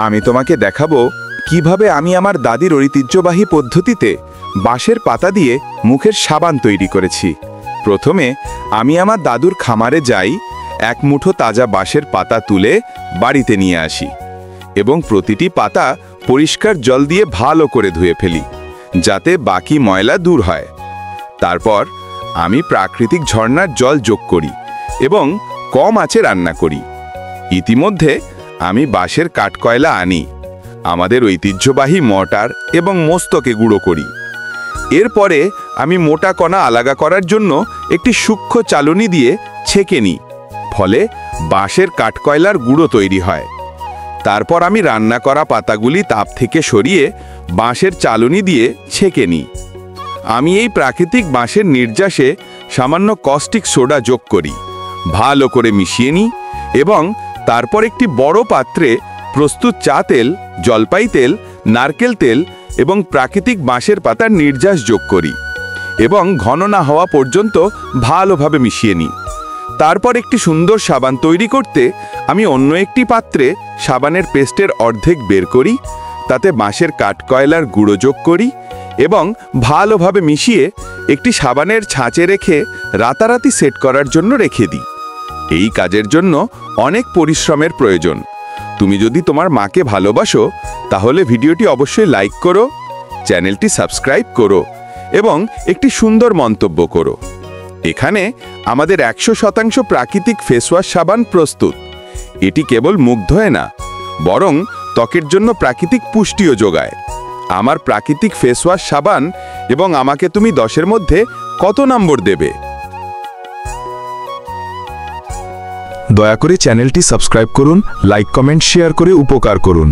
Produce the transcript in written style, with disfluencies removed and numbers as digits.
আমি তোমাকে দেখাবো কিভাবে আমি আমার দাদির ঐতিহ্যবাহী পদ্ধতিতে বাঁশের পাতা দিয়ে মুখের সাবান তৈরি করেছি। প্রথমে আমি আমার দাদুর খামারে যাই, এক মুঠো তাজা বাঁশের পাতা তুলে বাড়িতে নিয়ে আসি এবং প্রতিটি পাতা পরিষ্কার জল দিয়ে ভালো করে ধুয়ে ফেলি, যাতে বাকি ময়লা দূর হয়। তারপর আমি প্রাকৃতিক ঝর্ণার জল যোগ করি এবং কম আঁচে রান্না করি। ইতিমধ্যে আমি বাঁশের কাঠকয়লা আনি, আমাদের ঐতিহ্যবাহী মর্টার এবং মস্তকে গুঁড়ো করি। এরপরে আমি মোটা কণা আলাদা করার জন্য একটি সূক্ষ্ম চালনি দিয়ে ছেঁকে নিই, ফলে বাঁশের কাঠকয়লার গুঁড়ো তৈরি হয়। তারপর আমি রান্না করা পাতাগুলি তাপ থেকে সরিয়ে বাঁশের চালনি দিয়ে ছেঁকে নিই। আমি এই প্রাকৃতিক বাঁশের নির্যাসে সামান্য কস্টিক সোডা যোগ করি, ভালো করে মিশিয়ে নিই এবং তারপর একটি বড় পাত্রে প্রস্তুত চা তেল, জলপাই তেল, নারকেল তেল এবং প্রাকৃতিক বাঁশের পাতার নির্যাস যোগ করি এবং ঘন না হওয়া পর্যন্ত ভালোভাবে মিশিয়ে নিই। তারপর একটি সুন্দর সাবান তৈরি করতে আমি অন্য একটি পাত্রে সাবানের পেস্টের অর্ধেক বের করি, তাতে বাঁশের কাঠকয়লার গুঁড়ো যোগ করি এবং ভালোভাবে মিশিয়ে একটি সাবানের ছাঁচে রেখে রাতারাতি সেট করার জন্য রেখে দিই। এই কাজের জন্য অনেক পরিশ্রমের প্রয়োজন। তুমি যদি তোমার মাকে ভালোবাসো তাহলে ভিডিওটি অবশ্যই লাইক করো, চ্যানেলটি সাবস্ক্রাইব করো এবং একটি সুন্দর মন্তব্য করো। এখানে আমাদের 100% প্রাকৃতিক ফেসওয়াশ সাবান প্রস্তুত। এটি কেবল মুখ ধোয় না, বরং ত্বকের জন্য প্রাকৃতিক পুষ্টিও যোগায়। আমার প্রাকৃতিক ফেসওয়াশ সাবান এবং আমাকে তুমি 10-এর মধ্যে কত নম্বর দেবে? দয়া করে চ্যানেলটি সাবস্ক্রাইব করুন, লাইক, কমেন্ট, শেয়ার করে উপকার করুন।